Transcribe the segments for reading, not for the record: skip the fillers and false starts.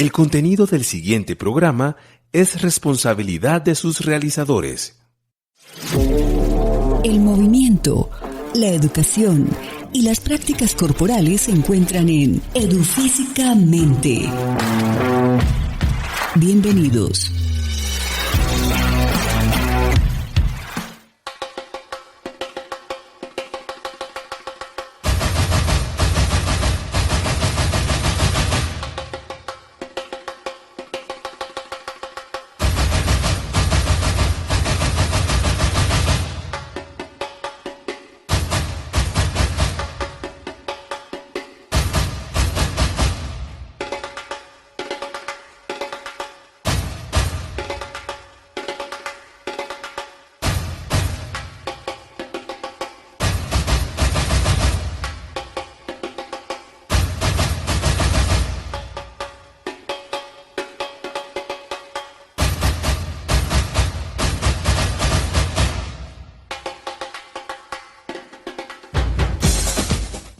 El contenido del siguiente programa es responsabilidad de sus realizadores. El movimiento, la educación y las prácticas corporales se encuentran en Edufísicamente. Bienvenidos.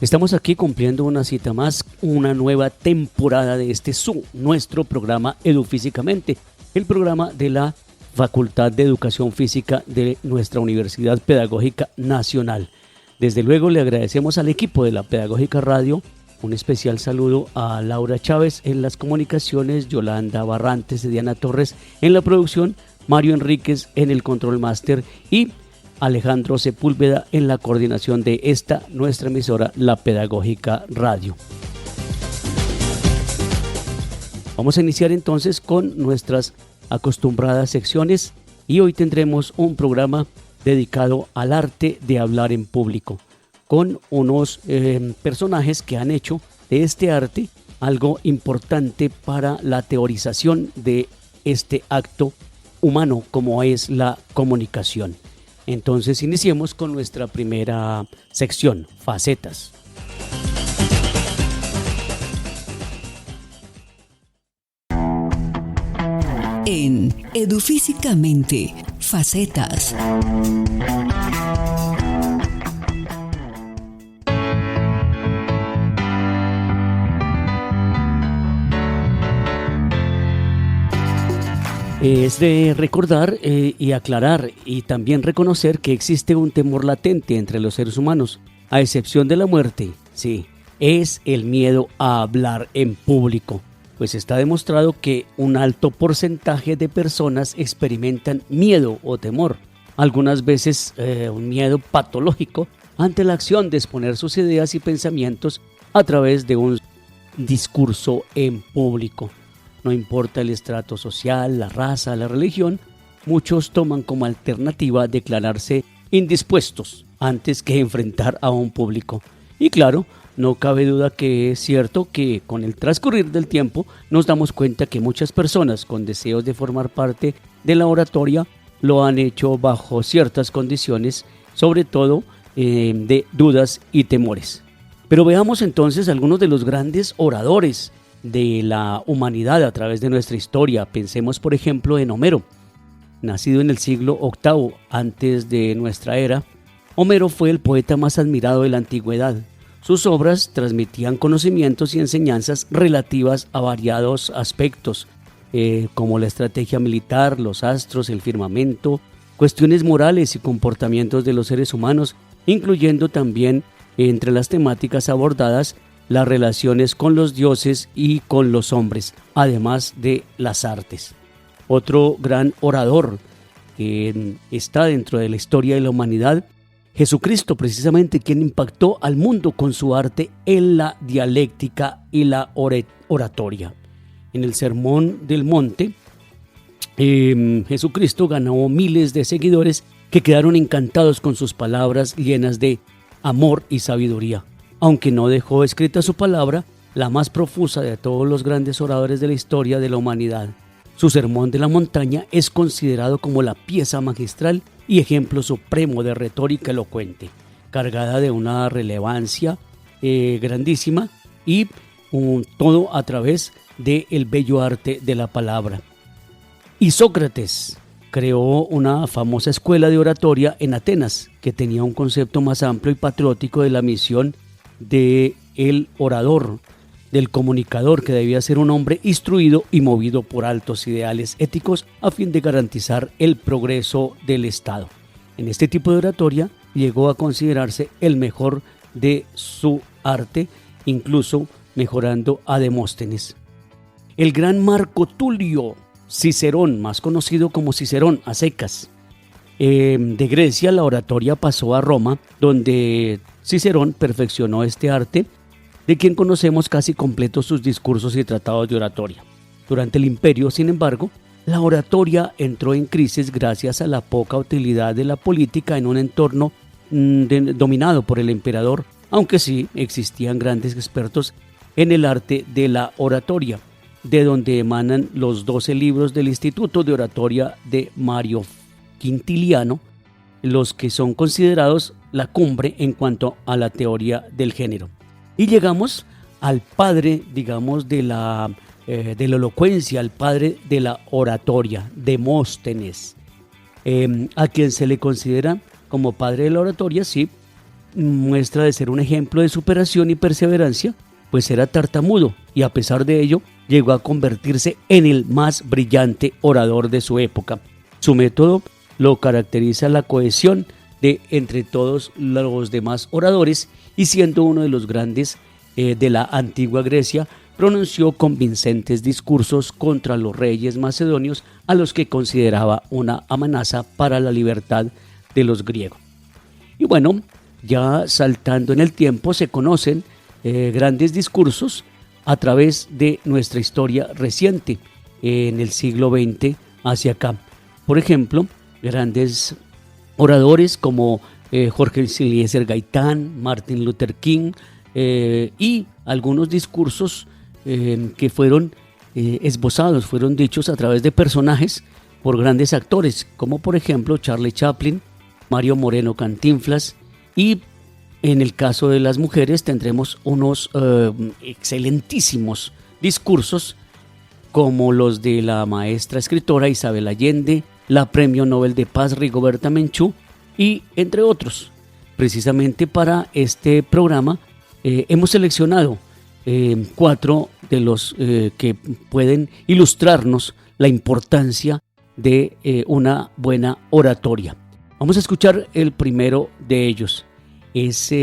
Estamos aquí cumpliendo una cita más, una nueva temporada de nuestro programa Edufísicamente, el programa de la Facultad de Educación Física de nuestra Universidad Pedagógica Nacional. Desde luego le agradecemos al equipo de la Pedagógica Radio, un especial saludo a Laura Chávez en las comunicaciones, Yolanda Barrantes, Diana Torres en la producción, Mario Enríquez en el control máster y Alejandro Sepúlveda en la coordinación de esta nuestra emisora, la Pedagógica Radio. Vamos a iniciar entonces con nuestras acostumbradas secciones y hoy tendremos un programa dedicado al arte de hablar en público, con unos personajes que han hecho de este arte algo importante para la teorización de este acto humano como es la comunicación. Entonces iniciemos con nuestra primera sección, facetas. En Edufísicamente, facetas. Es de recordar y aclarar y también reconocer que existe un temor latente entre los seres humanos, a excepción de la muerte, sí, es el miedo a hablar en público, pues está demostrado que un alto porcentaje de personas experimentan miedo o temor, algunas veces un miedo patológico ante la acción de exponer sus ideas y pensamientos a través de un discurso en público. No importa el estrato social, la raza, la religión, muchos toman como alternativa declararse indispuestos antes que enfrentar a un público. Y claro, no cabe duda que es cierto que con el transcurrir del tiempo nos damos cuenta que muchas personas con deseos de formar parte de la oratoria lo han hecho bajo ciertas condiciones, sobre todo de dudas y temores. Pero veamos entonces algunos de los grandes oradores de la humanidad a través de nuestra historia. Pensemos por ejemplo en Homero, nacido en el siglo VIII antes de nuestra era. Homero fue el poeta más admirado de la antigüedad. Sus obras transmitían conocimientos y enseñanzas relativas a variados aspectos, como la estrategia militar, los astros, el firmamento, cuestiones morales y comportamientos de los seres humanos, incluyendo también entre las temáticas abordadas las relaciones con los dioses y con los hombres, además de las artes. Otro gran orador que está dentro de la historia de la humanidad, Jesucristo, precisamente, quien impactó al mundo con su arte en la dialéctica y la oratoria. En el Sermón del Monte, Jesucristo ganó miles de seguidores que quedaron encantados con sus palabras llenas de amor y sabiduría. Aunque no dejó escrita su palabra, la más profusa de todos los grandes oradores de la historia de la humanidad. Su Sermón de la Montaña es considerado como la pieza magistral y ejemplo supremo de retórica elocuente, cargada de una relevancia grandísima y todo a través del bello arte de la palabra. Y Sócrates creó una famosa escuela de oratoria en Atenas, que tenía un concepto más amplio y patriótico de la misión de el orador, del comunicador, que debía ser un hombre instruido y movido por altos ideales éticos a fin de garantizar el progreso del Estado. En este tipo de oratoria llegó a considerarse el mejor de su arte, incluso mejorando a Demóstenes. El gran Marco Tulio Cicerón, más conocido como Cicerón a secas, de Grecia, la oratoria pasó a Roma, donde Cicerón perfeccionó este arte, de quien conocemos casi completos sus discursos y tratados de oratoria. Durante el imperio, sin embargo, la oratoria entró en crisis gracias a la poca utilidad de la política en un entorno dominado por el emperador, aunque sí existían grandes expertos en el arte de la oratoria, de donde emanan los 12 libros del Instituto de Oratoria de Mario Quintiliano, los que son considerados la cumbre en cuanto a la teoría del género. Y llegamos al padre, digamos, de la elocuencia, al padre de la oratoria, Demóstenes, a quien se le considera como padre de la oratoria. Sí, muestra de ser un ejemplo de superación y perseverancia, pues era tartamudo y a pesar de ello llegó a convertirse en el más brillante orador de su época. Su método lo caracteriza la cohesión de entre todos los demás oradores, y siendo uno de los grandes de la antigua Grecia, pronunció convincentes discursos contra los reyes macedonios, a los que consideraba una amenaza para la libertad de los griegos. Y bueno, ya saltando en el tiempo, se conocen grandes discursos a través de nuestra historia reciente, en el siglo XX hacia acá. Por ejemplo, grandes oradores como Jorge Eliezer Gaitán, Martin Luther King, y algunos discursos que fueron esbozados, fueron dichos a través de personajes por grandes actores, como por ejemplo Charlie Chaplin, Mario Moreno Cantinflas, y en el caso de las mujeres tendremos unos excelentísimos discursos como los de la maestra escritora Isabel Allende, la Premio Nobel de Paz Rigoberta Menchú, y entre otros. Precisamente para este programa hemos seleccionado 4 de los que pueden ilustrarnos la importancia de una buena oratoria. Vamos a escuchar el primero de ellos. Es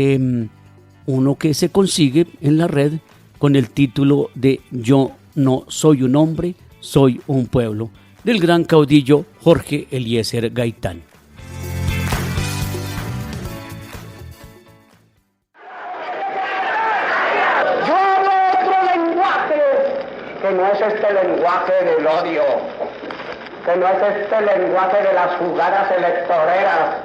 uno que se consigue en la red con el título de Yo no soy un hombre, soy un pueblo, del gran caudillo Jorge Eliezer Gaitán. Yo hablo otro lenguaje, que no es este lenguaje del odio, que no es este lenguaje de las jugadas electoreras,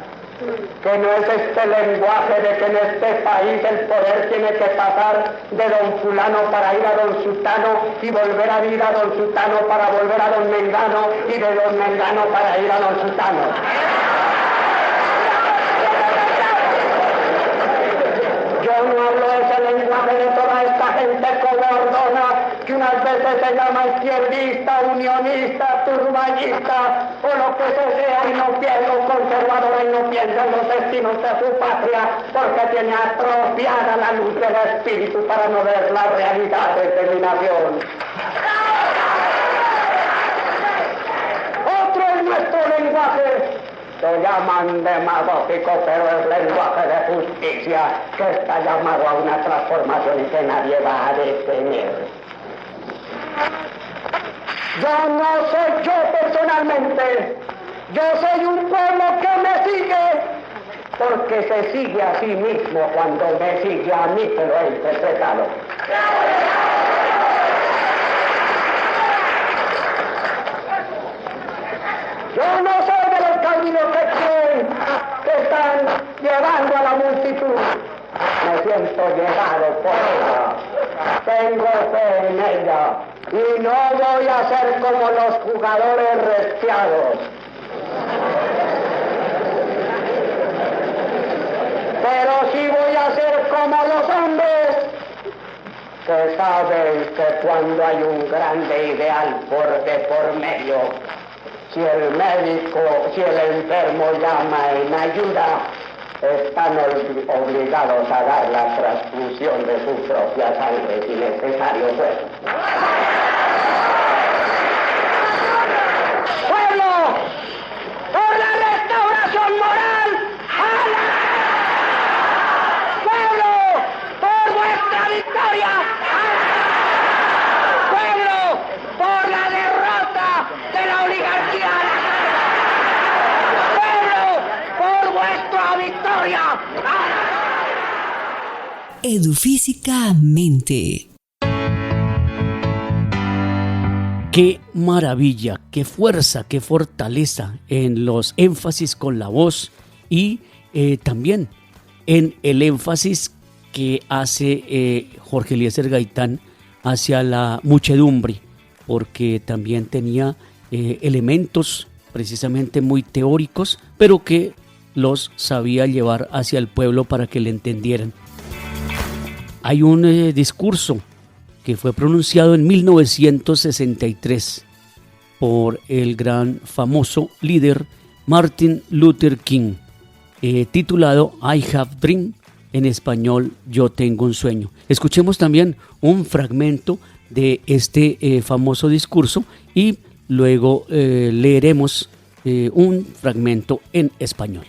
que no es este lenguaje de que en este país el poder tiene que pasar de don fulano para ir a don sutano y volver a ir a don sutano para volver a don mengano y de don mengano para ir a don sutano. Yo no hablo ese lenguaje de toda esta gente cobardona que unas veces se llama izquierdista, unionista, turballista o lo que sea y no piensa conservadora y no piensa en los destinos de su patria porque tiene atrofiada la luz del espíritu para no ver las realidades de mi nación. Otro es nuestro lenguaje. Lo llaman demagógico, pero es lenguaje de justicia que está llamado a una transformación y que nadie va a detener. Yo no soy yo personalmente, yo soy un pueblo que me sigue, porque se sigue a sí mismo cuando me sigue a mí, que lo he interpretado. Yo no soy de los caudillos que creen que están llevando a la multitud. Me siento llevado por ella. Tengo fe en ella. Y no voy a ser como los jugadores restiados. Pero sí voy a ser como los hombres que saben que cuando hay un grande ideal por medio, si el médico, si el enfermo llama en ayuda, están obligados a dar la transfusión de su propia sangre si necesario fuera. ¡Pueblo! ¡Por la restauración moral! ¡Hala! ¡Pueblo! ¡Por vuestra victoria! ¡Hala! ¡Pueblo! ¡Por la derrota de la oligarquía! ¡Pueblo! ¡Por vuestra victoria! ¡Hala! Edufísicamente. Qué maravilla, qué fuerza, qué fortaleza en los énfasis con la voz y también en el énfasis que hace Jorge Eliezer Gaitán hacia la muchedumbre, porque también tenía elementos precisamente muy teóricos, pero que los sabía llevar hacia el pueblo para que le entendieran. Hay un discurso que fue pronunciado en 1963 por el gran famoso líder Martin Luther King, titulado I Have Dream, en español Yo Tengo un Sueño. Escuchemos también un fragmento de este famoso discurso y luego leeremos un fragmento en español.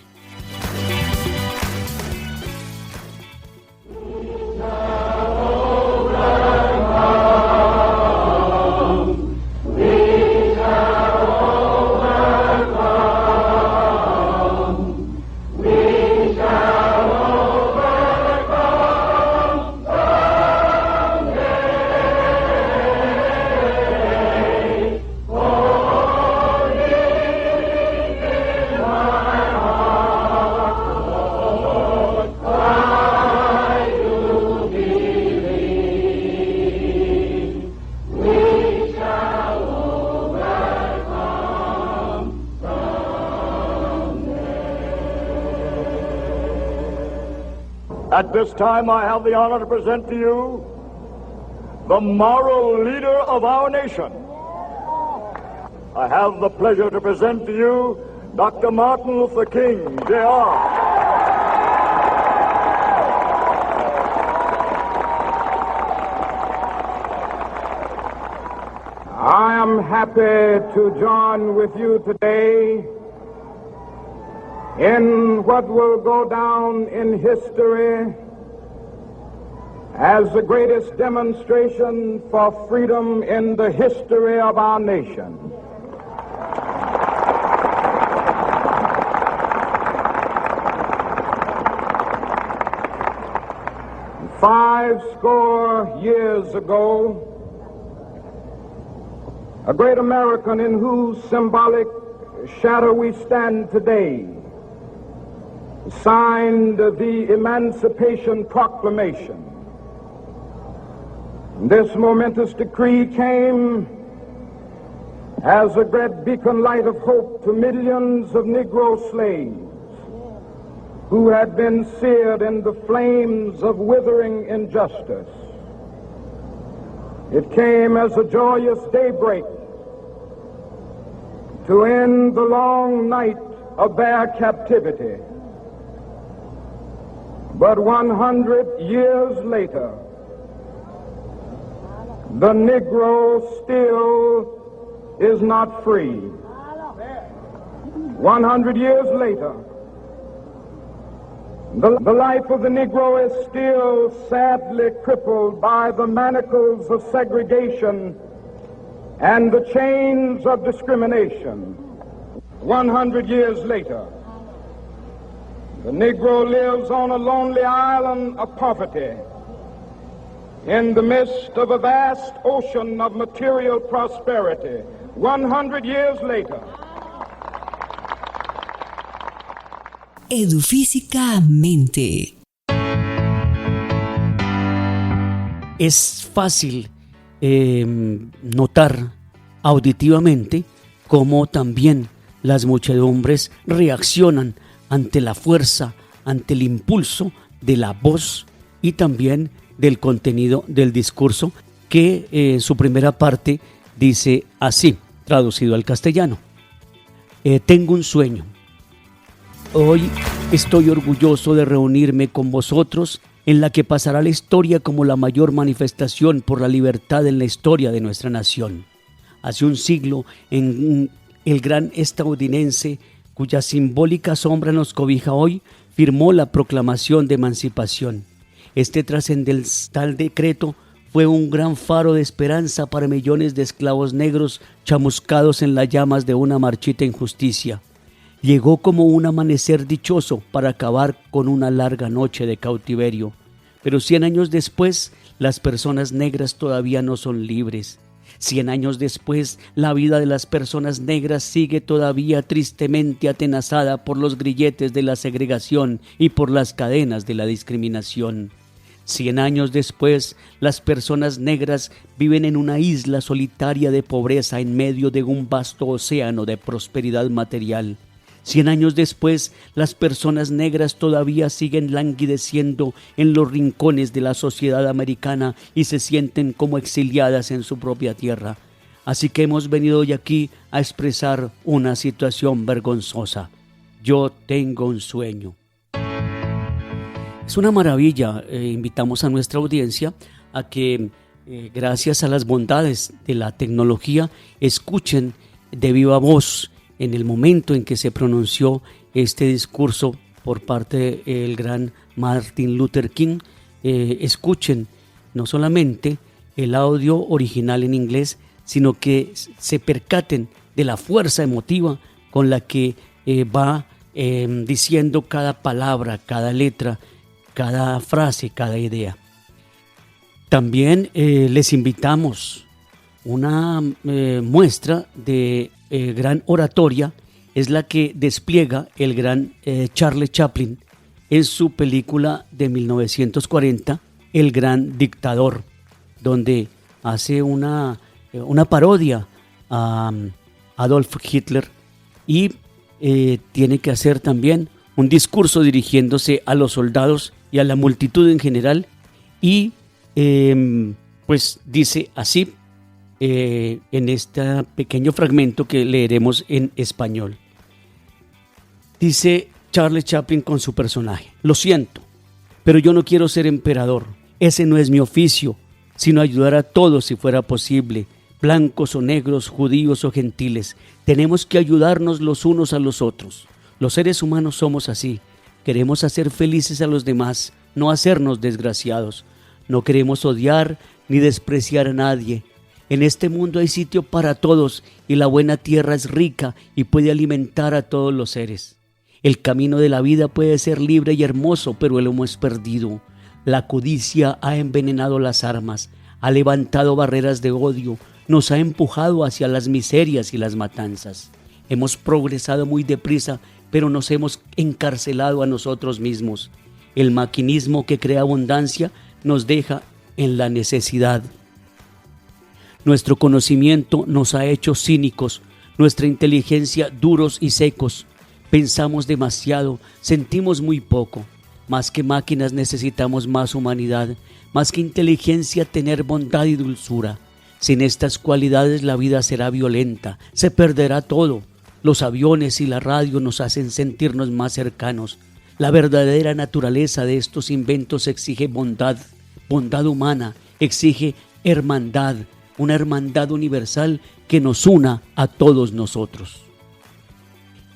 At this time, I have the honor to present to you the moral leader of our nation. I have the pleasure to present to you Dr. Martin Luther King, Jr. I am happy to join with you today in what will go down in history as the greatest demonstration for freedom in the history of our nation. Five score years ago, a great American in whose symbolic shadow we stand today signed the Emancipation Proclamation. This momentous decree came as a great beacon light of hope to millions of Negro slaves who had been seared in the flames of withering injustice. It came as a joyous daybreak to end the long night of their captivity. But 100 years later, the Negro still is not free. 100 years later, the life of the Negro is still sadly crippled by the manacles of segregation and the chains of discrimination. 100 years later, the Negro lives on a lonely island of poverty in the midst of a vast ocean of material prosperity. 100 years later. Edufísicamente. Es fácil notar auditivamente cómo también las muchedumbres reaccionan ante la fuerza, ante el impulso de la voz y también del contenido del discurso, que en su primera parte dice así, traducido al castellano: tengo un sueño. Hoy Estoy orgulloso de reunirme con vosotros en la que pasará la historia como la mayor manifestación por la libertad en la historia de nuestra nación. Hace un siglo, el gran estadounidense, cuya simbólica sombra nos cobija hoy, firmó la Proclamación de Emancipación. Este trascendental decreto fue un gran faro de esperanza para millones de esclavos negros chamuscados en las llamas de una marchita injusticia. Llegó como un amanecer dichoso para acabar con una larga noche de cautiverio. Pero 100 años después, las personas negras todavía no son libres. 100 años después, la vida de las personas negras sigue todavía tristemente atenazada por los grilletes de la segregación y por las cadenas de la discriminación. 100 años después, las personas negras viven en una isla solitaria de pobreza en medio de un vasto océano de prosperidad material. 100 años después, las personas negras todavía siguen languideciendo en los rincones de la sociedad americana y se sienten como exiliadas en su propia tierra. Así que hemos venido hoy aquí a expresar una situación vergonzosa. Yo tengo un sueño. Es una maravilla. Invitamos a nuestra audiencia a que, gracias a las bondades de la tecnología, escuchen de viva voz en el momento en que se pronunció este discurso por parte del gran Martin Luther King. Escuchen no solamente el audio original en inglés, sino que se percaten de la fuerza emotiva con la que va diciendo cada palabra, cada letra, cada frase, cada idea. También les invitamos una muestra de gran oratoria, es la que despliega el gran Charles Chaplin en su película de 1940, El Gran Dictador, donde hace una parodia a Adolf Hitler y tiene que hacer también un discurso dirigiéndose a los soldados y a la multitud en general y pues dice así en este pequeño fragmento que leeremos en español. Dice Charles Chaplin con su personaje: lo siento, pero yo no quiero ser emperador. Ese no es mi oficio, sino ayudar a todos si fuera posible, blancos o negros, judíos o gentiles. Tenemos que ayudarnos los unos a los otros. Los seres humanos somos así. Queremos hacer felices a los demás, no hacernos desgraciados. No queremos odiar ni despreciar a nadie. En este mundo hay sitio para todos y la buena tierra es rica y puede alimentar a todos los seres. El camino de la vida puede ser libre y hermoso, pero lo hemos perdido. La codicia ha envenenado las armas, ha levantado barreras de odio, nos ha empujado hacia las miserias y las matanzas. Hemos progresado muy deprisa, pero nos hemos encarcelado a nosotros mismos. El maquinismo que crea abundancia nos deja en la necesidad. Nuestro conocimiento nos ha hecho cínicos, nuestra inteligencia duros y secos. Pensamos demasiado, sentimos muy poco. Más que máquinas necesitamos más humanidad, más que inteligencia tener bondad y dulzura. Sin estas cualidades la vida será violenta, se perderá todo. Los aviones y la radio nos hacen sentirnos más cercanos. La verdadera naturaleza de estos inventos exige bondad humana, exige hermandad, una hermandad universal que nos una a todos nosotros.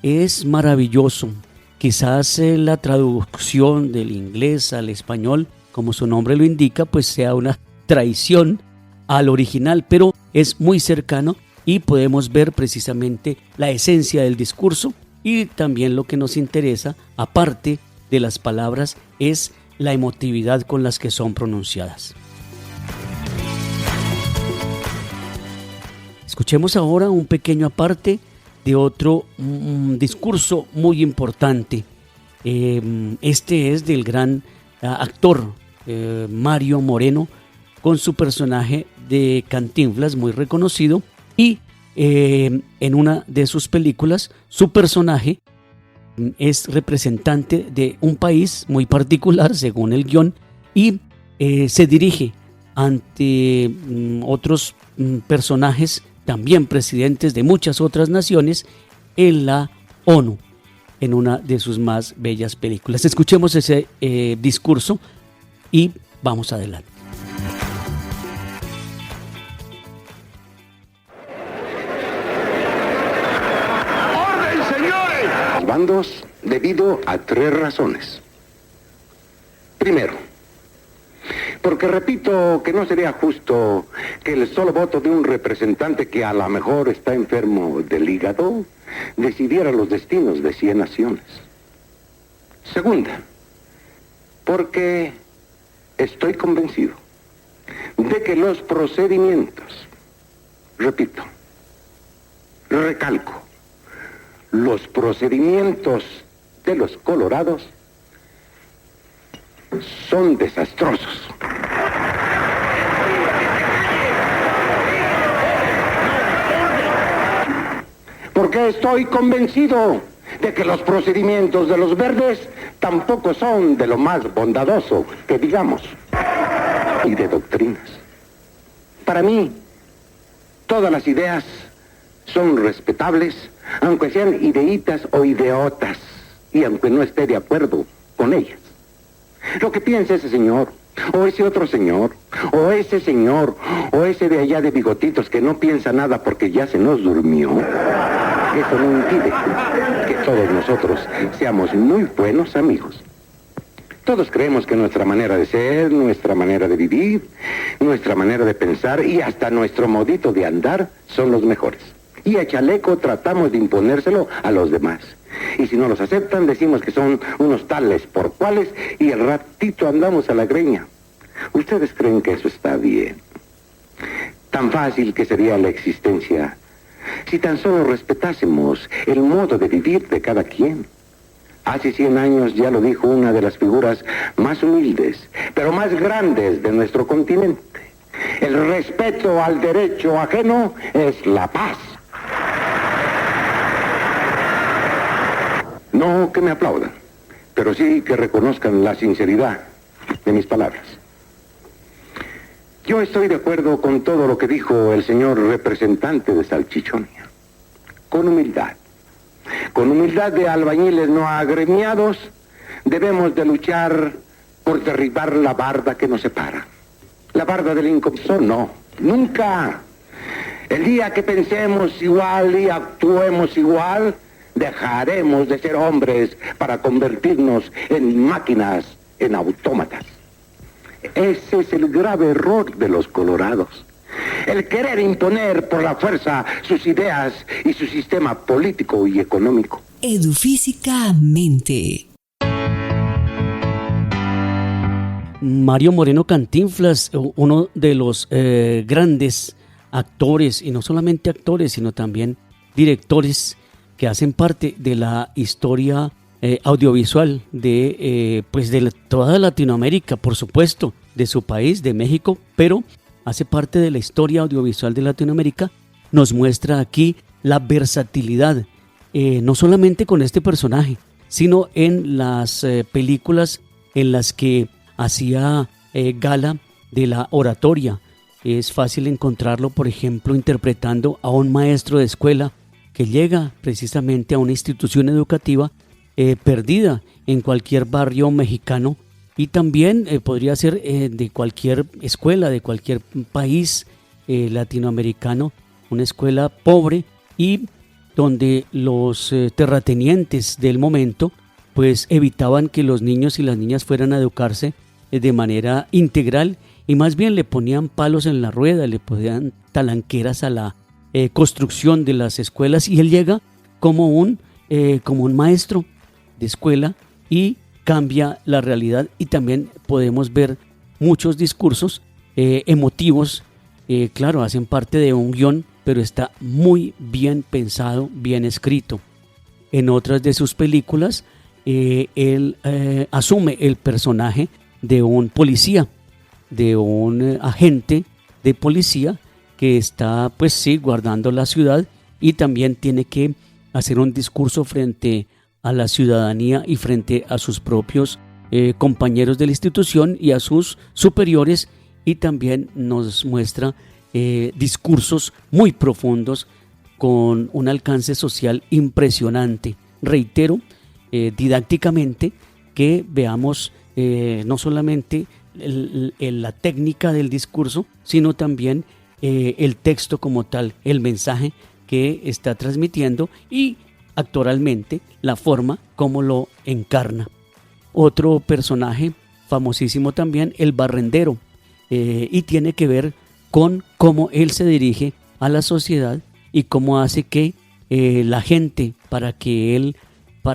Es maravilloso. Quizás la traducción del inglés al español, como su nombre lo indica, pues sea una traición al original, pero es muy cercano y podemos ver precisamente la esencia del discurso, y también lo que nos interesa, aparte de las palabras, es la emotividad con las que son pronunciadas. Escuchemos ahora un pequeño aparte de otro discurso muy importante. Este es del gran actor Mario Moreno, con su personaje de Cantinflas, muy reconocido, y en una de sus películas su personaje es representante de un país muy particular según el guión y se dirige ante otros personajes, también presidentes de muchas otras naciones, en la ONU. en una de sus más bellas películas. Escuchemos ese discurso y vamos adelante. ¡Orden, señores! Bandos debido a 3 razones. Primero, porque repito que no sería justo que el solo voto de un representante que a lo mejor está enfermo del hígado decidiera los destinos de 100 naciones. Segunda, porque estoy convencido de que los procedimientos, repito, recalco, los procedimientos de los colorados son desastrosos. Porque estoy convencido de que los procedimientos de los verdes tampoco son de lo más bondadoso que digamos, y de doctrinas. Para mí, todas las ideas son respetables, aunque sean ideitas o ideotas, y aunque no esté de acuerdo con ellas. Lo que piensa ese señor, o ese otro señor, o ese señor, o ese de allá de bigotitos que no piensa nada porque ya se nos durmió, eso no impide que todos nosotros seamos muy buenos amigos. Todos creemos que nuestra manera de ser, nuestra manera de vivir, nuestra manera de pensar y hasta nuestro modito de andar son los mejores. Y a chaleco tratamos de imponérselo a los demás. Y si no los aceptan, decimos que son unos tales por cuales y al ratito andamos a la greña. ¿Ustedes creen que eso está bien? Tan fácil que sería la existencia si tan solo respetásemos el modo de vivir de cada quien. Hace 100 años ya lo dijo una de las figuras más humildes, pero más grandes de nuestro continente. El respeto al derecho ajeno es la paz. No que me aplaudan, pero sí que reconozcan la sinceridad de mis palabras. Yo estoy de acuerdo con todo lo que dijo el señor representante de Salchichonia. Con humildad de albañiles no agremiados, debemos de luchar por derribar la barda que nos separa. La barda del incomprensión, no, nunca. El día que pensemos igual y actuemos igual, dejaremos de ser hombres para convertirnos en máquinas, en autómatas. Ese es el grave error de los colorados. El querer imponer por la fuerza sus ideas y su sistema político y económico. Edufísicamente. Mario Moreno Cantinflas, uno de los grandes actores, y no solamente actores, sino también directores que hacen parte de la historia audiovisual de toda Latinoamérica, por supuesto, de su país, de México, pero hace parte de la historia audiovisual de Latinoamérica. Nos muestra aquí la versatilidad, no solamente con este personaje, sino en las películas en las que hacía gala de la oratoria. Es fácil encontrarlo, por ejemplo, interpretando a un maestro de escuela que llega precisamente a una institución educativa perdida en cualquier barrio mexicano, y también podría ser de cualquier escuela, de cualquier país latinoamericano, una escuela pobre y donde los terratenientes del momento pues evitaban que los niños y las niñas fueran a educarse de manera integral, y más bien le ponían palos en la rueda, le ponían talanqueras a la construcción de las escuelas, y él llega como un maestro de escuela y cambia la realidad. Y también podemos ver muchos discursos emotivos, claro, hacen parte de un guión, pero está muy bien pensado, bien escrito. En otras de sus películas, él asume el personaje de un policía, de un agente de policía que está, pues sí, guardando la ciudad, y también tiene que hacer un discurso frente a la ciudadanía y frente a sus propios compañeros de la institución y a sus superiores, y también nos muestra discursos muy profundos con un alcance social impresionante. Reitero, didácticamente, que veamos no solamente la técnica del discurso, sino también el texto como tal, el mensaje que está transmitiendo y actoralmente la forma como lo encarna. Otro personaje famosísimo también, el barrendero, y tiene que ver con cómo él se dirige a la sociedad y cómo hace que la gente para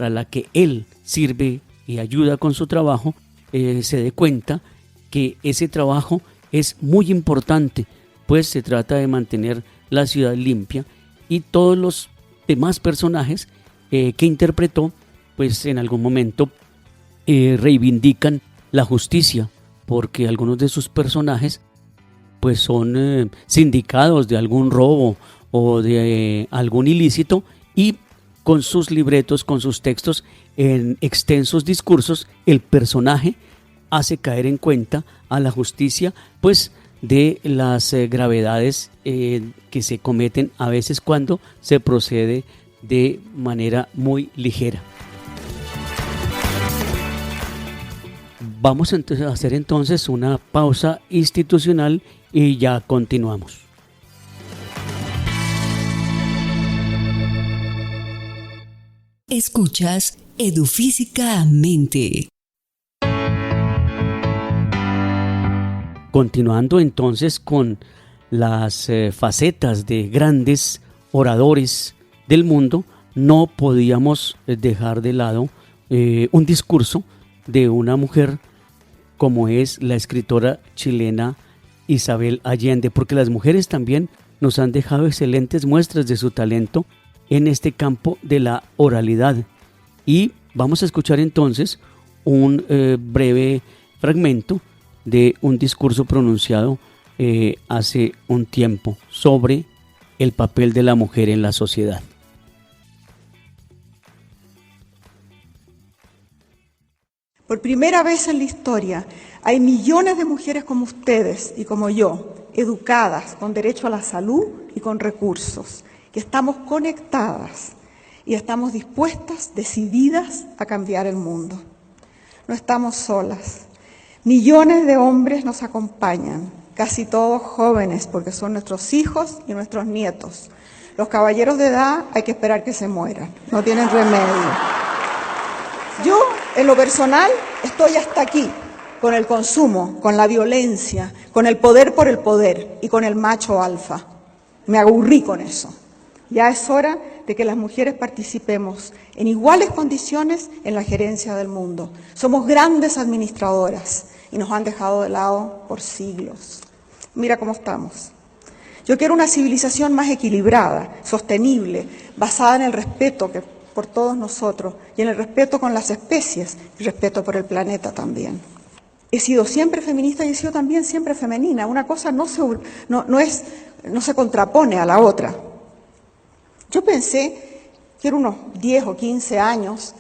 la que él sirve y ayuda con su trabajo, se dé cuenta que ese trabajo es muy importante, pues se trata de mantener la ciudad limpia, y todos los demás personajes que interpretó, pues en algún momento reivindican la justicia, porque algunos de sus personajes pues son sindicados de algún robo o de algún ilícito, y con sus libretos, con sus textos en extensos discursos, el personaje hace caer en cuenta a la justicia pues de las gravedades que se cometen a veces cuando se procede de manera muy ligera. Vamos a hacer entonces una pausa institucional y ya continuamos. Escuchas Edufísicamente. Continuando entonces con las facetas de grandes oradores del mundo, no podíamos dejar de lado un discurso de una mujer como es la escritora chilena Isabel Allende, porque las mujeres también nos han dejado excelentes muestras de su talento en este campo de la oralidad. Y vamos a escuchar entonces un breve fragmento de un discurso pronunciado hace un tiempo sobre el papel de la mujer en la sociedad. Por primera vez en la historia hay millones de mujeres como ustedes y como yo, educadas, con derecho a la salud y con recursos, que estamos conectadas y estamos dispuestas, decididas a cambiar el mundo. No estamos solas. Millones de hombres nos acompañan, casi todos jóvenes, porque son nuestros hijos y nuestros nietos. Los caballeros de edad hay que esperar que se mueran, no tienen remedio. Yo, en lo personal, estoy hasta aquí, con el consumo, con la violencia, con el poder por el poder y con el macho alfa. Me aburrí con eso. Ya es hora de que las mujeres participemos en iguales condiciones en la gerencia del mundo. Somos grandes administradoras y nos han dejado de lado por siglos. Mira cómo estamos. Yo quiero una civilización más equilibrada, sostenible, basada en el respeto por todos nosotros y en el respeto con las especies y respeto por el planeta también. He sido siempre feminista y he sido también siempre femenina. Una cosa no se contrapone a la otra. Yo pensé que en unos 10 o 15 años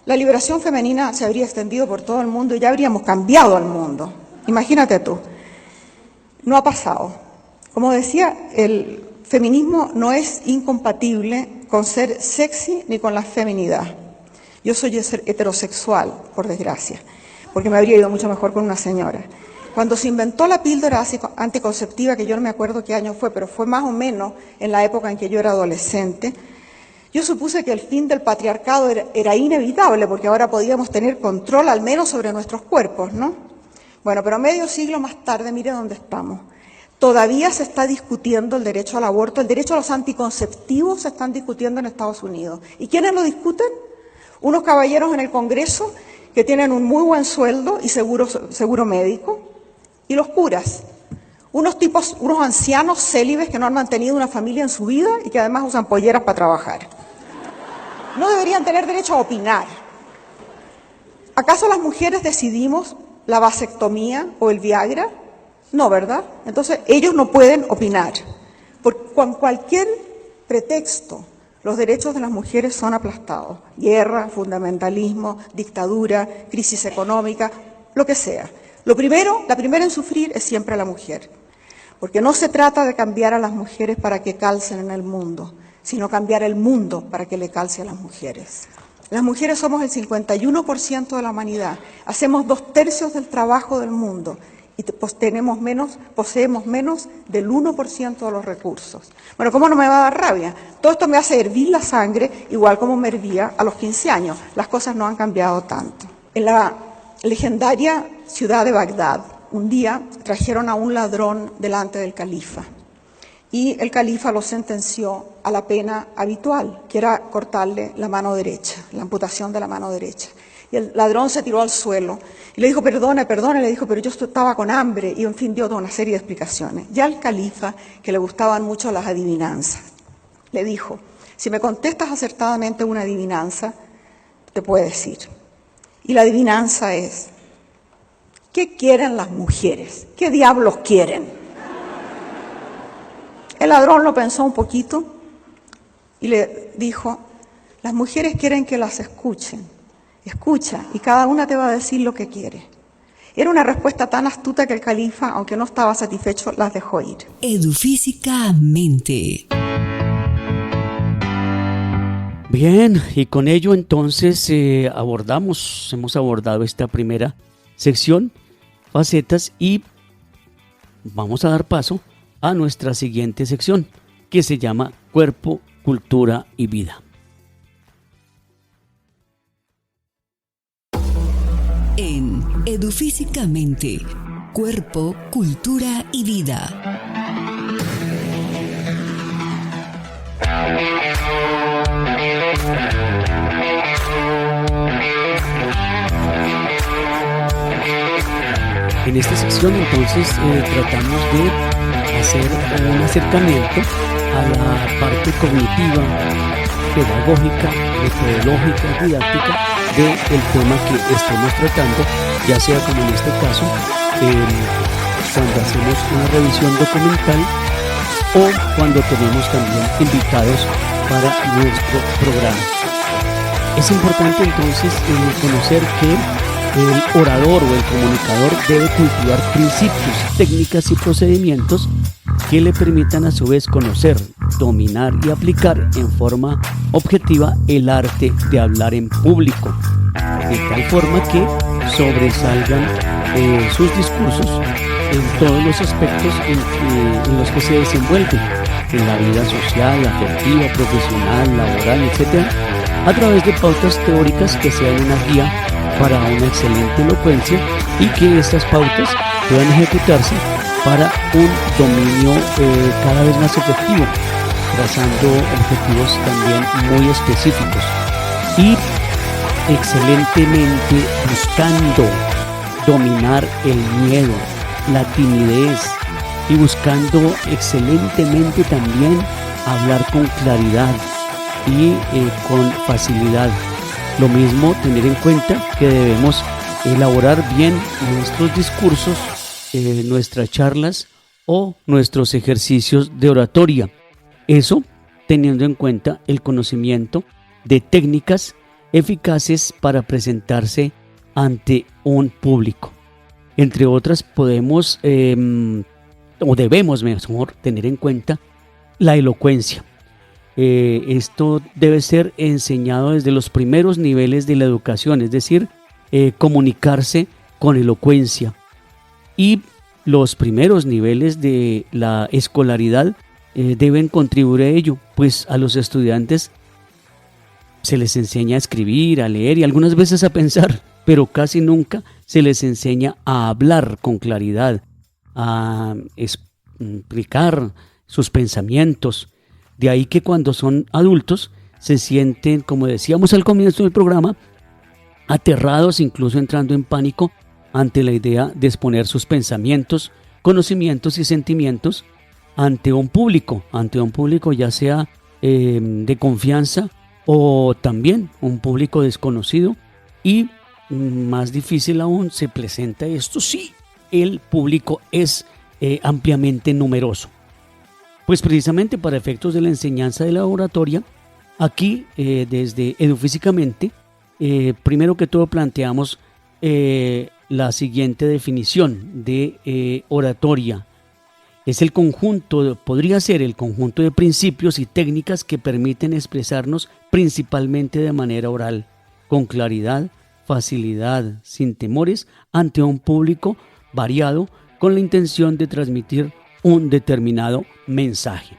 la liberación femenina se habría extendido por todo el mundo y ya habríamos cambiado al mundo. Imagínate tú. No ha pasado. Como decía, el feminismo no es incompatible con ser sexy ni con la feminidad. Yo soy heterosexual, por desgracia, porque me habría ido mucho mejor con una señora. Cuando se inventó la píldora anticonceptiva, que yo no me acuerdo qué año fue, pero fue más o menos en la época en que yo era adolescente, yo supuse que el fin del patriarcado era inevitable, porque ahora podíamos tener control al menos sobre nuestros cuerpos, ¿no? Bueno, pero medio siglo más tarde, mire dónde estamos. Todavía se está discutiendo el derecho al aborto, el derecho a los anticonceptivos se están discutiendo en Estados Unidos. ¿Y quiénes lo discuten? Unos caballeros en el Congreso que tienen un muy buen sueldo y seguro médico, y los curas, unos ancianos célibes que no han mantenido una familia en su vida y que además usan polleras para trabajar. No deberían tener derecho a opinar. ¿Acaso las mujeres decidimos la vasectomía o el Viagra? No, ¿verdad? Entonces ellos no pueden opinar. Con cualquier pretexto, los derechos de las mujeres son aplastados. Guerra, fundamentalismo, dictadura, crisis económica, lo que sea. La primera en sufrir es siempre la mujer. Porque no se trata de cambiar a las mujeres para que calcen en el mundo, sino cambiar el mundo para que le calce a las mujeres. Las mujeres somos el 51% de la humanidad, hacemos 2/3 del trabajo del mundo y poseemos menos del 1% de los recursos. Bueno, ¿cómo no me va a dar rabia? Todo esto me hace hervir la sangre, igual como me hervía a los 15 años. Las cosas no han cambiado tanto. En la legendaria ciudad de Bagdad, un día trajeron a un ladrón delante del califa y el califa lo sentenció a la pena habitual, que era cortarle la mano derecha, la amputación de la mano derecha. Y el ladrón se tiró al suelo y le dijo, perdone, le dijo, pero yo estaba con hambre, y en fin dio toda una serie de explicaciones. Ya al califa, que le gustaban mucho las adivinanzas, le dijo, si me contestas acertadamente una adivinanza, te puedo decir. Y la adivinanza es, ¿qué quieren las mujeres? ¿Qué diablos quieren? El ladrón lo pensó un poquito y le dijo, las mujeres quieren que las escuchen. Escucha, y cada una te va a decir lo que quiere. Era una respuesta tan astuta que el califa, aunque no estaba satisfecho, las dejó ir. Edufísicamente. Bien, y con ello entonces hemos abordado esta primera sección, facetas, y vamos a dar paso a nuestra siguiente sección, que se llama Cuerpo, Cultura y Vida. En Edufísicamente, Cuerpo, Cultura y Vida. En esta sección entonces tratamos de hacer un acercamiento a la parte cognitiva, pedagógica, metodológica, didáctica del tema que estemos tratando, ya sea como en este caso, cuando hacemos una revisión documental o cuando tenemos también invitados para nuestro programa. Es importante entonces conocer que el orador o el comunicador debe cultivar principios, técnicas y procedimientos que le permitan a su vez conocer, dominar y aplicar en forma objetiva el arte de hablar en público, de tal forma que sobresalgan sus discursos en todos los aspectos en los que se desenvuelven, en la vida social, afectiva, profesional, laboral, etc., a través de pautas teóricas que sean una guía para una excelente elocuencia y que estas pautas puedan ejecutarse para un dominio cada vez más efectivo, trazando objetivos también muy específicos y excelentemente buscando dominar el miedo, la timidez y buscando excelentemente también hablar con claridad y con facilidad. Lo mismo tener en cuenta que debemos elaborar bien nuestros discursos, nuestras charlas o nuestros ejercicios de oratoria. Eso teniendo en cuenta el conocimiento de técnicas eficaces para presentarse ante un público. Entre otras podemos o debemos mejor tener en cuenta la elocuencia. Esto debe ser enseñado desde los primeros niveles de la educación, es decir, comunicarse con elocuencia. Y los primeros niveles de la escolaridad deben contribuir a ello, pues a los estudiantes se les enseña a escribir, a leer y algunas veces a pensar, pero casi nunca se les enseña a hablar con claridad, a explicar sus pensamientos. De ahí que cuando son adultos se sienten, como decíamos al comienzo del programa, aterrados, incluso entrando en pánico ante la idea de exponer sus pensamientos, conocimientos y sentimientos ante un público ya sea de confianza o también un público desconocido, y más difícil aún se presenta esto si el público es ampliamente numeroso. Pues precisamente para efectos de la enseñanza de la oratoria, aquí desde Edufísicamente, primero que todo planteamos la siguiente definición de oratoria. Es el conjunto, podría ser el conjunto de principios y técnicas que permiten expresarnos principalmente de manera oral, con claridad, facilidad, sin temores, ante un público variado con la intención de transmitir un determinado mensaje.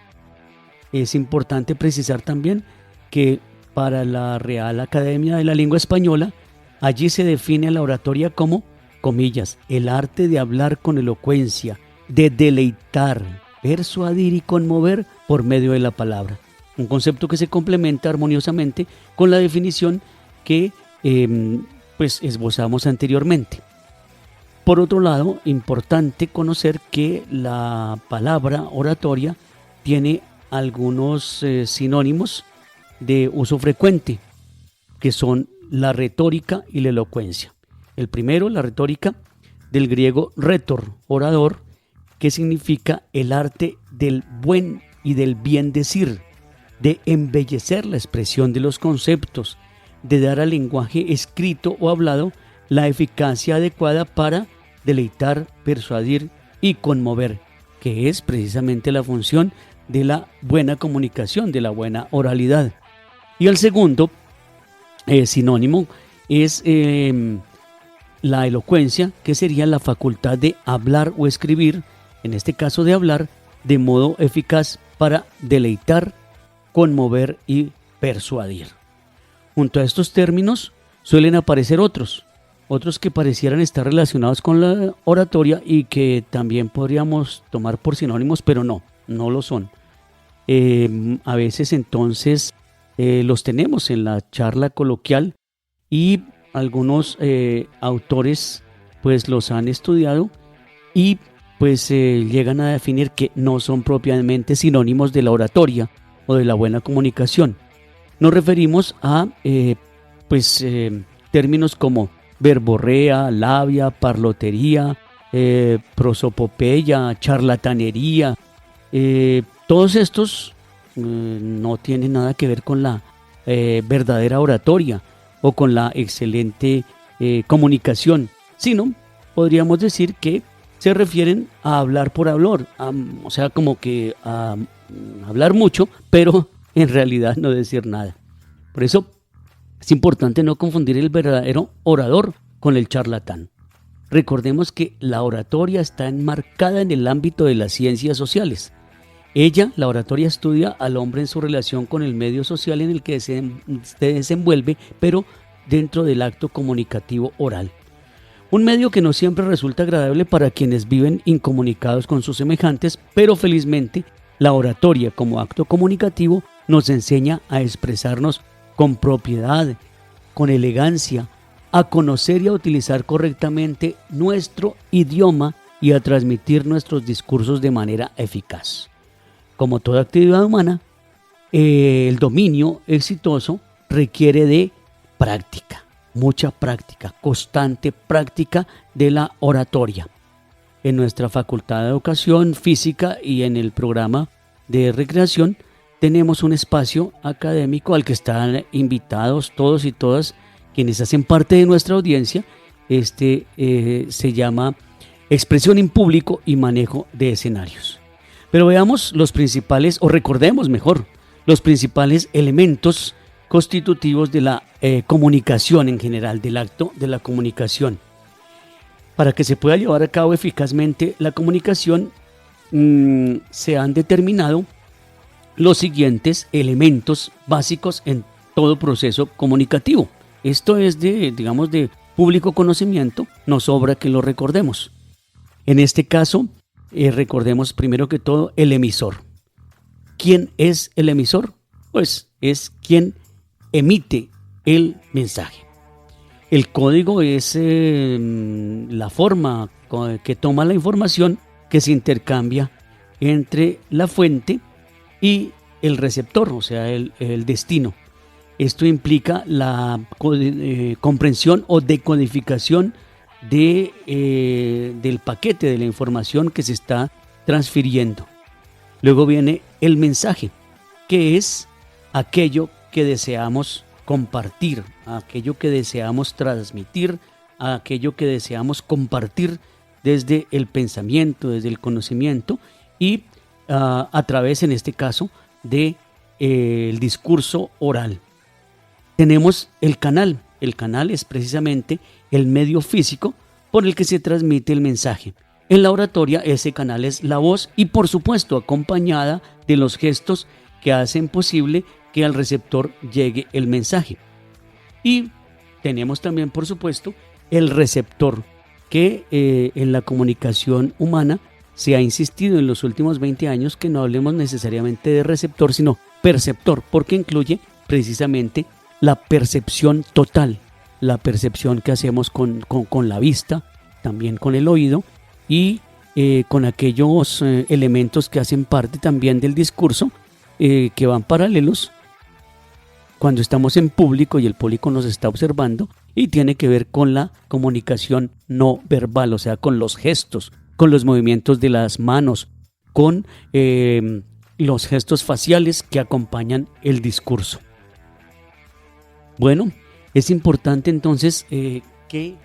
Es importante precisar también que para la Real Academia de la Lengua Española, allí se define la oratoria como, comillas, el arte de hablar con elocuencia, de deleitar, persuadir y conmover por medio de la palabra. Un concepto que se complementa armoniosamente con la definición que pues esbozamos anteriormente. Por otro lado, importante conocer que la palabra oratoria tiene algunos sinónimos de uso frecuente, que son la retórica y la elocuencia. El primero, la retórica, del griego rhetor, orador, que significa el arte del buen y del bien decir, de embellecer la expresión de los conceptos, de dar al lenguaje escrito o hablado la eficacia adecuada para deleitar, persuadir y conmover, que es precisamente la función de la buena comunicación, de la buena oralidad. Y el segundo sinónimo es la elocuencia, que sería la facultad de hablar o escribir, en este caso de hablar, de modo eficaz para deleitar, conmover y persuadir. Junto a estos términos suelen aparecer otros que parecieran estar relacionados con la oratoria y que también podríamos tomar por sinónimos, pero no lo son. A veces entonces los tenemos en la charla coloquial y algunos autores pues los han estudiado y pues llegan a definir que no son propiamente sinónimos de la oratoria o de la buena comunicación. Nos referimos a términos como verborrea, labia, parlotería, prosopopeya, charlatanería. Todos estos no tienen nada que ver con la verdadera oratoria o con la excelente comunicación, sino podríamos decir que se refieren a hablar por hablar, o sea, como que a hablar mucho, pero en realidad no decir nada. Por eso es importante no confundir el verdadero orador con el charlatán. Recordemos que la oratoria está enmarcada en el ámbito de las ciencias sociales. La oratoria, estudia al hombre en su relación con el medio social en el que se desenvuelve, pero dentro del acto comunicativo oral. Un medio que no siempre resulta agradable para quienes viven incomunicados con sus semejantes, pero felizmente la oratoria como acto comunicativo nos enseña a expresarnos con propiedad, con elegancia, a conocer y a utilizar correctamente nuestro idioma y a transmitir nuestros discursos de manera eficaz. Como toda actividad humana, el dominio exitoso requiere de práctica, mucha práctica, constante práctica de la oratoria. En nuestra Facultad de Educación Física y en el programa de recreación tenemos un espacio académico al que están invitados todos y todas quienes hacen parte de nuestra audiencia. Se llama Expresión en Público y Manejo de Escenarios. Pero veamos recordemos mejor, los principales elementos constitutivos de la comunicación en general, del acto de la comunicación. Para que se pueda llevar a cabo eficazmente la comunicación, se han determinado los siguientes elementos básicos en todo proceso comunicativo. Esto es de público conocimiento, nos sobra que lo recordemos. En este caso, recordemos primero que todo el emisor. ¿Quién es el emisor? Pues es quien emite el mensaje. El código es la forma que toma la información que se intercambia entre la fuente y el receptor, o sea, el destino. Esto implica la comprensión o decodificación del paquete de la información que se está transfiriendo. Luego viene el mensaje, que es aquello que deseamos compartir, aquello que deseamos transmitir, aquello que deseamos compartir desde el pensamiento, desde el conocimiento y a través, en este caso, de el discurso oral. Tenemos el canal, el canal es precisamente el medio físico por el que se transmite el mensaje. En la oratoria ese canal es la voz y por supuesto acompañada de los gestos que hacen posible que al receptor llegue el mensaje. Y tenemos también por supuesto el receptor, que en la comunicación humana se ha insistido en los últimos 20 años que no hablemos necesariamente de receptor, sino perceptor, porque incluye precisamente la percepción total, la percepción que hacemos con la vista, también con el oído y con aquellos elementos que hacen parte también del discurso, que van paralelos cuando estamos en público y el público nos está observando, y tiene que ver con la comunicación no verbal, o sea, con los gestos, con los movimientos de las manos, con los gestos faciales que acompañan el discurso. Bueno, es importante entonces que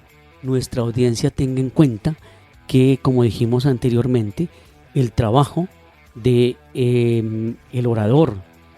nuestra audiencia tenga en cuenta que, como dijimos anteriormente, el trabajo de el orador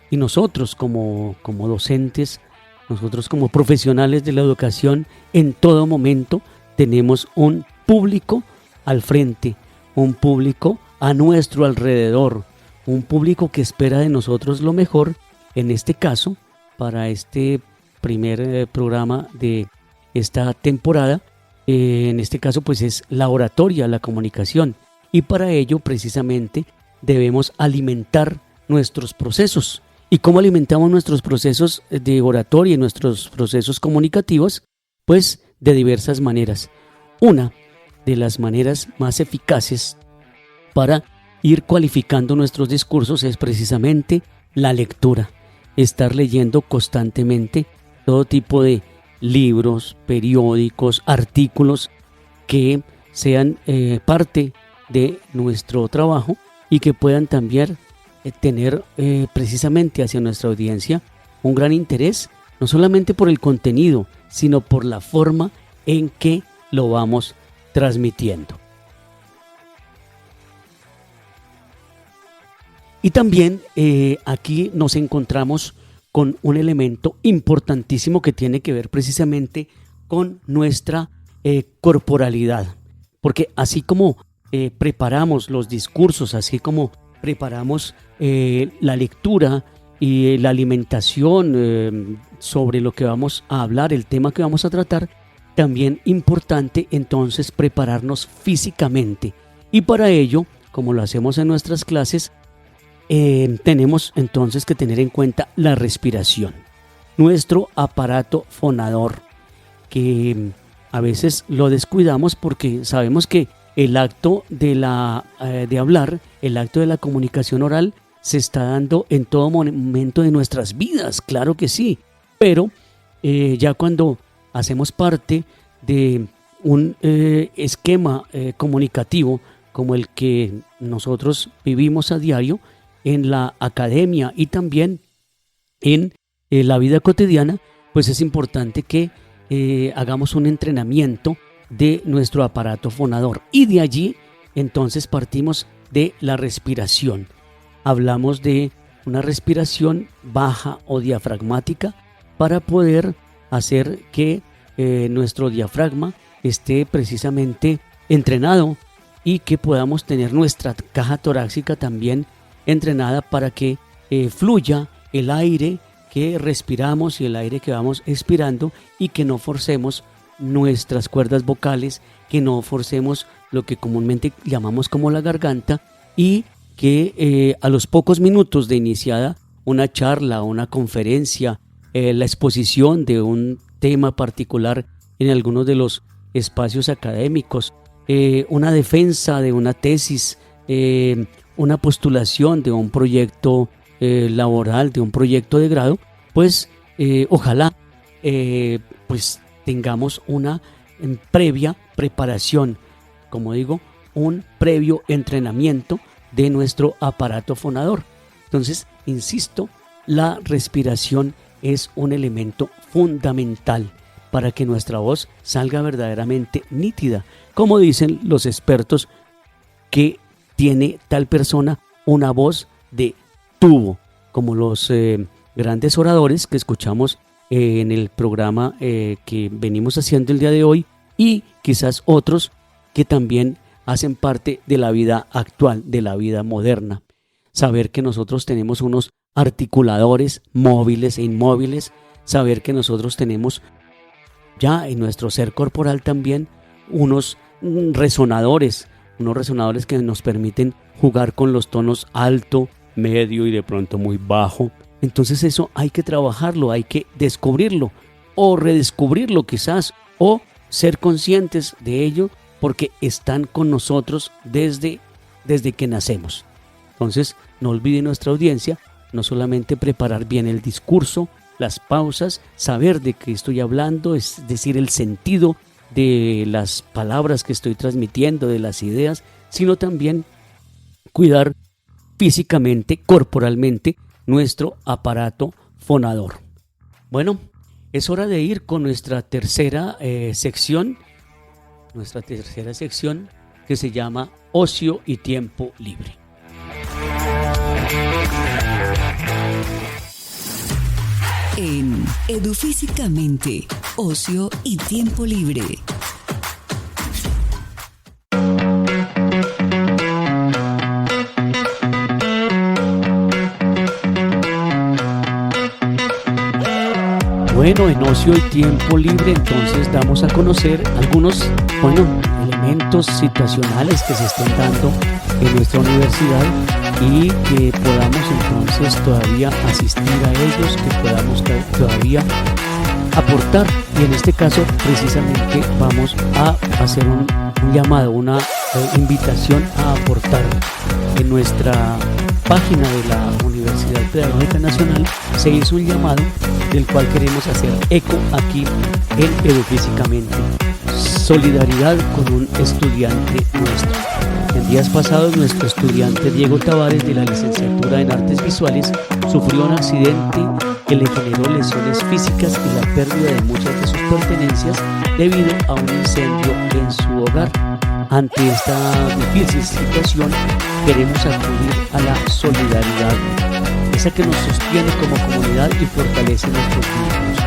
y nosotros como docentes, nosotros como profesionales de la educación, en todo momento tenemos un público al frente, un público a nuestro alrededor, un público que espera de nosotros lo mejor. En este caso, para este primer programa de esta temporada, en este caso pues es la oratoria, la comunicación, y para ello precisamente debemos alimentar nuestros procesos. ¿Y cómo alimentamos nuestros procesos de oratoria y nuestros procesos comunicativos? Pues de diversas maneras. Una de las maneras más eficaces para ir cualificando nuestros discursos es precisamente la lectura. Estar leyendo constantemente todo tipo de libros, periódicos, artículos que sean parte de nuestro trabajo y que puedan también tener precisamente hacia nuestra audiencia un gran interés, no solamente por el contenido, sino por la forma en que lo vamos transmitiendo. Y también aquí nos encontramos con un elemento importantísimo que tiene que ver precisamente con nuestra corporalidad, porque así como preparamos los discursos, así como preparamos la lectura y la alimentación sobre lo que vamos a hablar, el tema que vamos a tratar, también importante entonces prepararnos físicamente. Y para ello, como lo hacemos en nuestras clases, tenemos entonces que tener en cuenta la respiración, nuestro aparato fonador, que a veces lo descuidamos porque sabemos que el acto de hablar, el acto de la comunicación oral se está dando en todo momento de nuestras vidas, claro que sí, pero ya cuando hacemos parte de un esquema comunicativo como el que nosotros vivimos a diario en la academia y también en la vida cotidiana, pues es importante que hagamos un entrenamiento de nuestro aparato fonador, y de allí entonces partimos de la respiración. Hablamos de una respiración baja o diafragmática para poder hacer que nuestro diafragma esté precisamente entrenado y que podamos tener nuestra caja torácica también entrenada para que fluya el aire que respiramos y el aire que vamos expirando, y que no forcemos nuestras cuerdas vocales, que no forcemos lo que comúnmente llamamos como la garganta, y que a los pocos minutos de iniciada una charla, una conferencia, la exposición de un tema particular en algunos de los espacios académicos, una defensa de una tesis, una postulación de un proyecto laboral, de un proyecto de grado, pues ojalá pues tengamos una previa preparación, como digo, un previo entrenamiento de nuestro aparato fonador. Entonces, insisto, la respiración es un elemento fundamental para que nuestra voz salga verdaderamente nítida. Como dicen los expertos, que tiene tal persona una voz de tubo, como los grandes oradores que escuchamos en el programa que venimos haciendo el día de hoy, y quizás otros que también hacen parte de la vida actual, de la vida moderna. Saber que nosotros tenemos unos articuladores móviles e inmóviles, saber que nosotros tenemos ya en nuestro ser corporal también unos resonadores que nos permiten jugar con los tonos alto, medio y de pronto muy bajo. Entonces eso hay que trabajarlo, hay que descubrirlo o redescubrirlo quizás, o ser conscientes de ello, porque están con nosotros desde que nacemos. Entonces no olviden, nuestra audiencia, no solamente preparar bien el discurso, las pausas, saber de qué estoy hablando, es decir, el sentido de las palabras que estoy transmitiendo, de las ideas, sino también cuidar físicamente, corporalmente, nuestro aparato fonador. Bueno, es hora de ir con nuestra tercera sección, que se llama Ocio y Tiempo Libre. En Edufísicamente, Ocio y Tiempo Libre. Bueno, en Ocio y Tiempo Libre entonces damos a conocer algunos, elementos situacionales que se están dando en nuestra universidad y que podamos entonces todavía asistir a ellos, que podamos todavía aportar. Y en este caso precisamente vamos a hacer un llamado, una invitación a aportar. En nuestra página de la Universidad Pedagógica Nacional se hizo un llamado del cual queremos hacer eco aquí en Edufísicamente. Solidaridad con un estudiante nuestro. En días pasados, nuestro estudiante Diego Tavares, de la licenciatura en Artes Visuales, sufrió un accidente que le generó lesiones físicas y la pérdida de muchas de sus pertenencias debido a un incendio en su hogar. Ante esta difícil situación, queremos acudir a la solidaridad, esa que nos sostiene como comunidad y fortalece nuestros vínculos.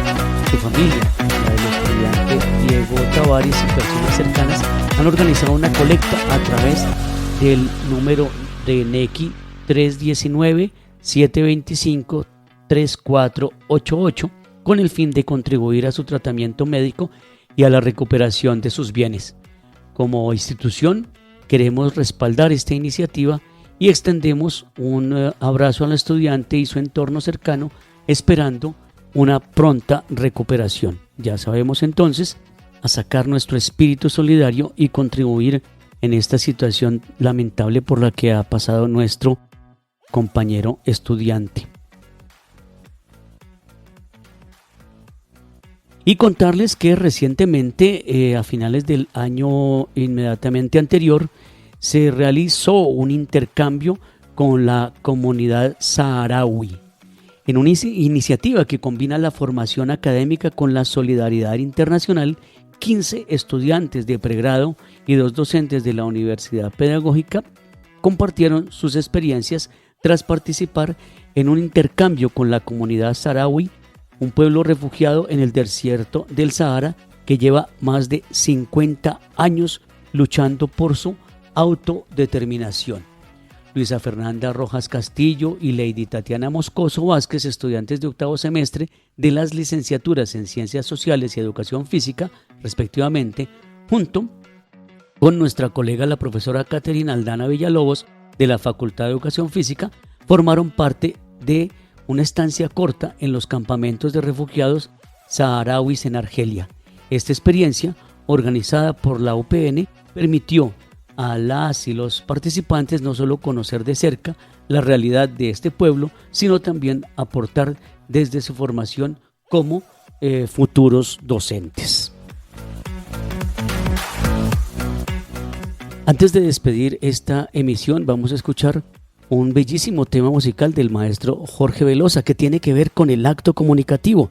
Su familia, la del estudiante Diego Tavares y personas cercanas, han organizado una colecta a través del número de NECI 319-725-3488 con el fin de contribuir a su tratamiento médico y a la recuperación de sus bienes. Como institución, queremos respaldar esta iniciativa y extendemos un abrazo al estudiante y su entorno cercano, esperando una pronta recuperación. Ya sabemos entonces a sacar nuestro espíritu solidario y contribuir en esta situación lamentable por la que ha pasado nuestro compañero estudiante. Y contarles que recientemente, a finales del año inmediatamente anterior, se realizó un intercambio con la comunidad saharaui, en una iniciativa que combina la formación académica con la solidaridad internacional. 15 estudiantes de pregrado y 2 docentes de la Universidad Pedagógica compartieron sus experiencias tras participar en un intercambio con la comunidad saharaui, un pueblo refugiado en el desierto del Sahara que lleva más de 50 años luchando por su autodeterminación. Luisa Fernanda Rojas Castillo y Lady Tatiana Moscoso Vázquez, estudiantes de octavo semestre de las licenciaturas en Ciencias Sociales y Educación Física, respectivamente, junto con nuestra colega la profesora Caterina Aldana Villalobos de la Facultad de Educación Física, formaron parte de una estancia corta en los campamentos de refugiados saharauis en Argelia. Esta experiencia, organizada por la UPN, permitió a las y los participantes no solo conocer de cerca la realidad de este pueblo, sino también aportar desde su formación como futuros docentes. Antes de despedir esta emisión, vamos a escuchar un bellísimo tema musical del maestro Jorge Velosa que tiene que ver con el acto comunicativo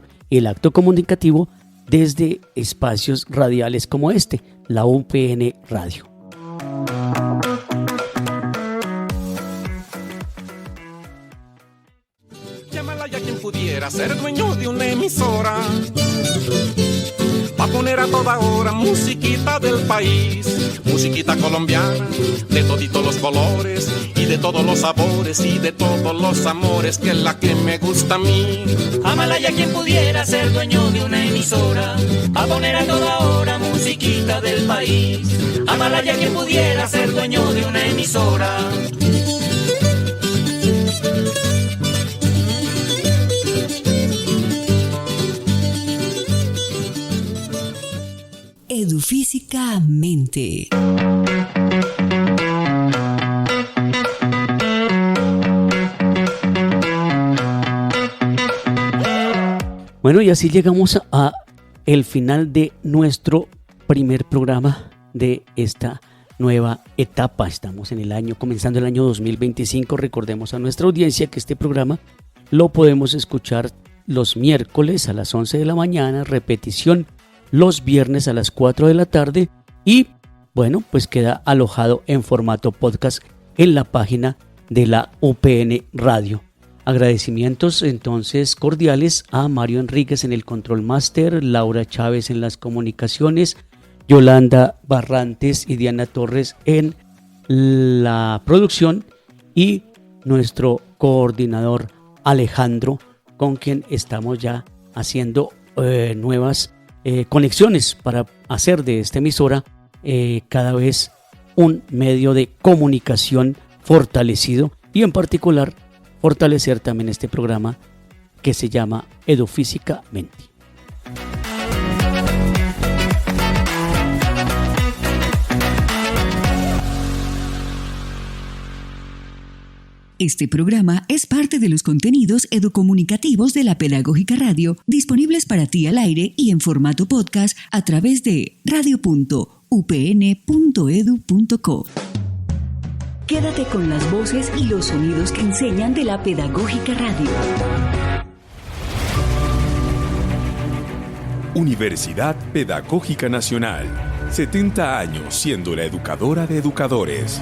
desde espacios radiales como este, la UPN Radio. pudiera ser dueño de una emisora, va a poner a toda hora musiquita del país, musiquita colombiana, de toditos los colores y de todos los sabores y de todos los amores, que es la que me gusta a mí. Amalaya, quien pudiera ser dueño de una emisora, va a poner a toda hora musiquita del país. Amalaya, quien pudiera ser dueño de una emisora. Edufísicamente. Bueno, y así llegamos a el final de nuestro primer programa de esta nueva etapa. Estamos en el año, comenzando el año 2025. Recordemos a nuestra audiencia que este programa lo podemos escuchar los miércoles a las 11 de la mañana, repetición los viernes a las 4 de la tarde y, bueno, pues queda alojado en formato podcast en la página de la UPN Radio. Agradecimientos entonces cordiales a Mario Enríquez en el Control Master, Laura Chávez en las comunicaciones, Yolanda Barrantes y Diana Torres en la producción y nuestro coordinador Alejandro, con quien estamos ya haciendo nuevas conexiones para hacer de esta emisora cada vez un medio de comunicación fortalecido y en particular fortalecer también este programa que se llama Edufísicamente. Este programa es parte de los contenidos educomunicativos de la Pedagógica Radio, disponibles para ti al aire y en formato podcast a través de radio.upn.edu.co. Quédate con las voces y los sonidos que enseñan de la Pedagógica Radio. Universidad Pedagógica Nacional. 70 años siendo la educadora de educadores.